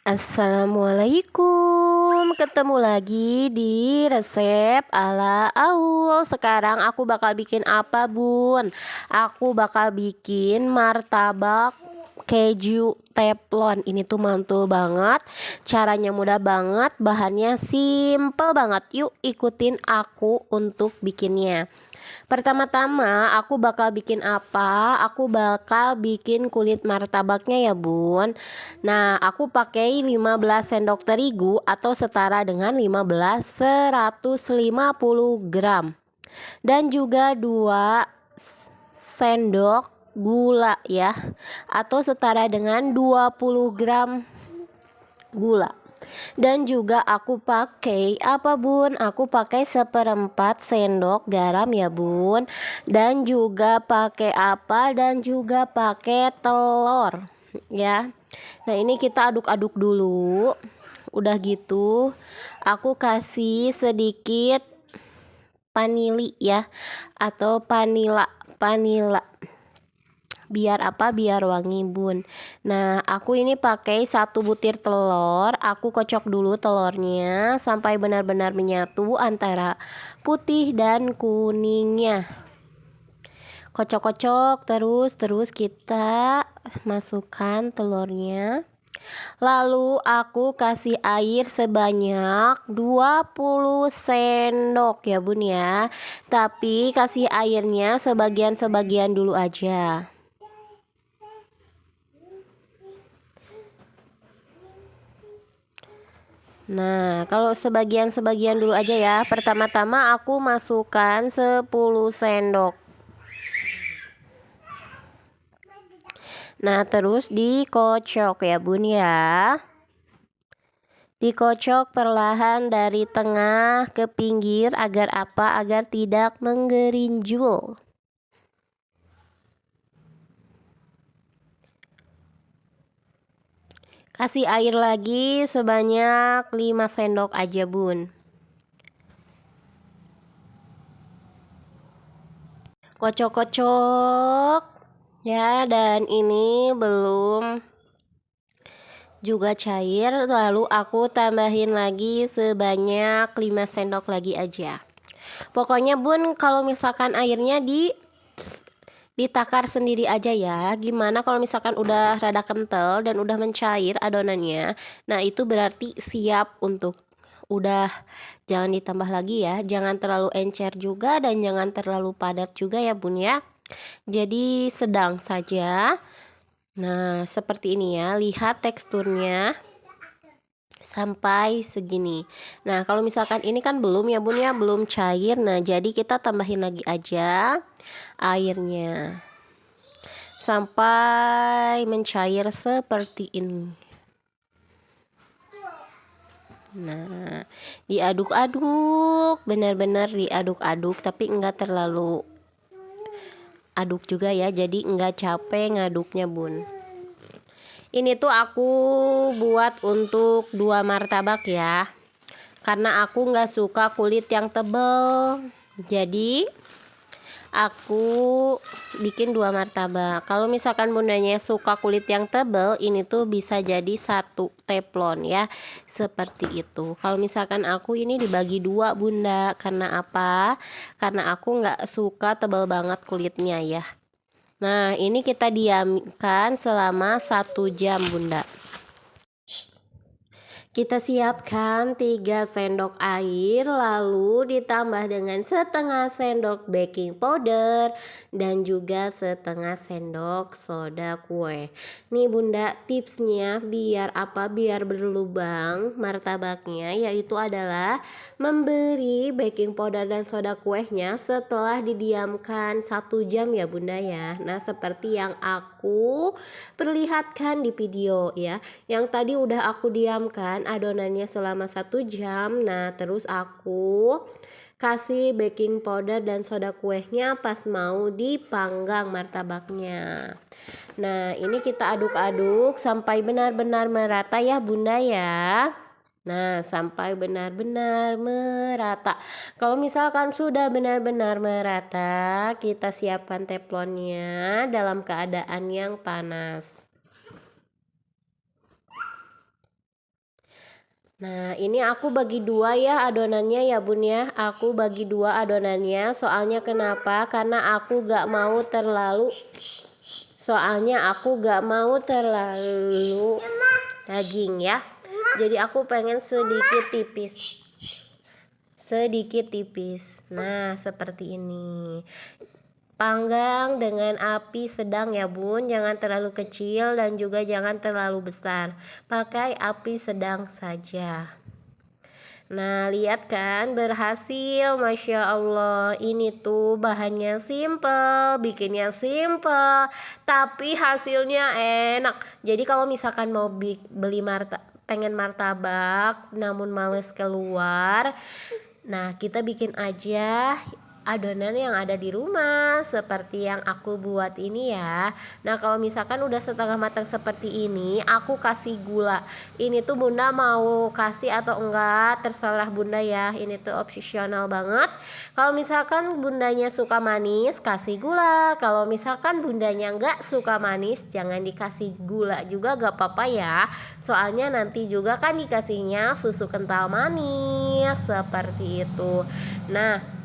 Assalamualaikum, ketemu lagi di resep ala Aul. Sekarang aku bakal bikin apa, Bun? Aku bakal bikin martabak keju teflon. Ini tuh mantul banget, caranya mudah banget, bahannya simple banget. Yuk ikutin aku untuk bikinnya. Pertama-tama aku bakal bikin apa? Aku bakal bikin kulit martabaknya ya, Bun. Nah, aku pakai 15 sendok terigu atau setara dengan 150 gram. Dan juga 2 sendok gula ya, atau setara dengan 20 gram gula. Dan juga aku pakai apa, Bun? Aku pakai 1/4 sendok garam ya, Bun. Dan juga pakai apa? Dan juga pakai telur ya. Nah, ini kita aduk-aduk dulu. Udah gitu, aku kasih sedikit vanili ya, atau vanila biar apa, biar wangi, Bun. Nah, aku ini pakai 1 butir telur. Aku kocok dulu telurnya sampai benar-benar menyatu antara putih dan kuningnya. Kocok-kocok terus kita masukkan telurnya. Lalu aku kasih air sebanyak 20 sendok ya, Bun ya. Tapi kasih airnya sebagian-sebagian dulu aja. Nah, kalau sebagian-sebagian dulu aja ya. Pertama-tama aku masukkan 10 sendok. Nah, terus dikocok ya, Bun ya. Dikocok perlahan dari tengah ke pinggir agar apa? Agar tidak menggerinjul. Kasih air lagi sebanyak 5 sendok aja, Bun. Kocok-kocok ya, dan ini belum juga cair. Lalu aku tambahin lagi sebanyak 5 sendok lagi aja. Pokoknya, Bun, kalau misalkan airnya ditakar sendiri aja ya. Gimana kalau misalkan udah rada kental dan udah mencair adonannya? Nah, itu berarti siap untuk udah, jangan ditambah lagi ya. Jangan terlalu encer juga dan jangan terlalu padat juga ya, Bun ya. Jadi sedang saja. Nah, seperti ini ya. Lihat teksturnya sampai segini. Nah, kalau misalkan ini kan belum ya, Bun ya, belum cair. Nah, jadi kita tambahin lagi aja airnya sampai mencair seperti ini. Nah, diaduk-aduk, benar-benar diaduk-aduk, tapi enggak terlalu aduk juga ya, jadi enggak capek ngaduknya, Bun. Ini tuh aku buat untuk 2 martabak ya, karena aku nggak suka kulit yang tebel, jadi aku bikin 2 martabak. Kalau misalkan bundanya suka kulit yang tebel, ini tuh bisa jadi 1 teflon ya, seperti itu. Kalau misalkan aku ini dibagi 2, Bunda. Karena apa? Karena aku nggak suka tebel banget kulitnya ya. Nah, ini kita diamkan selama 1 jam, Bunda. Kita siapkan 3 sendok air, lalu ditambah dengan setengah sendok baking powder dan juga setengah sendok soda kue. Nih, Bunda, tipsnya biar apa? Biar berlubang martabaknya, yaitu adalah memberi baking powder dan soda kuenya setelah didiamkan 1 jam ya, Bunda ya. Nah, seperti yang aku perlihatkan di video ya. Yang tadi udah aku diamkan adonannya selama 1 jam. Nah, terus aku kasih baking powder dan soda kuenya pas mau dipanggang martabaknya. Nah, ini kita aduk-aduk sampai benar-benar merata ya, Bunda ya. Nah, sampai benar-benar merata. Kalau misalkan sudah benar-benar merata, kita siapkan teflonnya dalam keadaan yang panas. Nah, ini aku bagi dua ya adonannya ya bun ya. Aku bagi dua adonannya. Soalnya kenapa? Karena aku gak mau terlalu daging ya. Jadi aku pengen sedikit tipis. Nah, seperti ini. Panggang dengan api sedang ya bun, jangan terlalu kecil dan juga jangan terlalu besar. Pakai api sedang saja. Nah, lihat kan, berhasil, Masya Allah. Ini tuh bahannya simple, bikinnya simple, tapi hasilnya enak. Jadi kalau misalkan mau pengen martabak namun males keluar, nah kita bikin aja adonan yang ada di rumah seperti yang aku buat ini ya. Nah, kalau misalkan udah setengah matang seperti ini, aku kasih gula. Ini tuh bunda mau kasih atau enggak terserah bunda ya, ini tuh opsional banget. Kalau misalkan bundanya suka manis, kasih gula. Kalau misalkan bundanya enggak suka manis, jangan dikasih gula juga, gak apa-apa ya. Soalnya nanti juga kan dikasihnya susu kental manis seperti itu. Nah,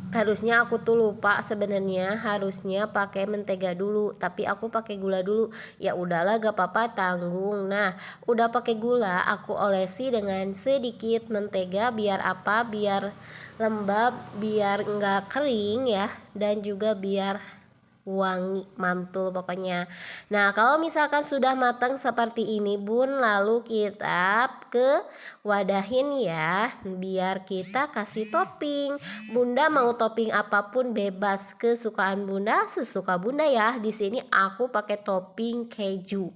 harusnya aku tuh lupa, sebenarnya harusnya pakai mentega dulu, tapi aku pakai gula dulu. Ya udahlah, gak apa-apa, tanggung. Nah, udah pakai gula, aku olesi dengan sedikit mentega biar apa? Biar lembab, biar enggak kering ya, dan juga biar wangi, mantul pokoknya. Nah, kalau misalkan sudah matang seperti ini bun, lalu kita ke wadahin ya, biar kita kasih topping. Bunda mau topping apapun bebas, kesukaan bunda, sesuka bunda ya. Di sini aku pakai topping keju.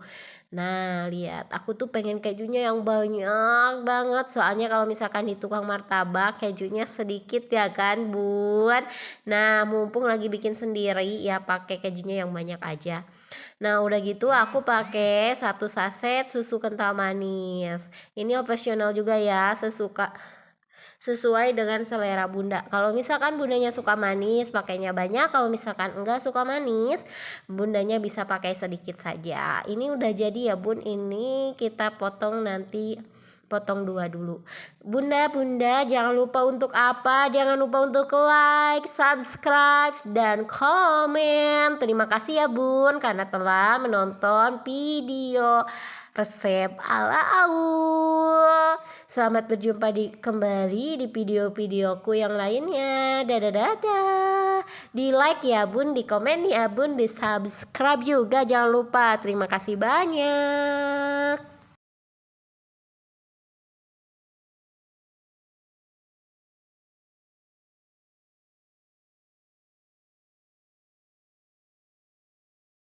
Nah, lihat, aku tuh pengen kejunya yang banyak banget. Soalnya kalau misalkan di tukang martabak kejunya sedikit ya kan bun. Nah, mumpung lagi bikin sendiri ya pakai kejunya yang banyak aja. Nah, udah gitu aku pakai 1 saset susu kental manis. Ini opsional juga ya, sesuai dengan selera bunda. Kalau misalkan bundanya suka manis, pakainya banyak. Kalau misalkan enggak suka manis, bundanya bisa pakai sedikit saja. Ini udah jadi ya bun. Ini kita potong nanti, potong 2 dulu. Bunda jangan lupa untuk apa? Jangan lupa untuk like, subscribe, dan komen. Terima kasih ya bun karena telah menonton video resep ala Aul. Selamat berjumpa kembali di video-videoku yang lainnya. Dadah. Di like ya bun, di komen ya bun, di subscribe juga jangan lupa. Terima kasih banyak.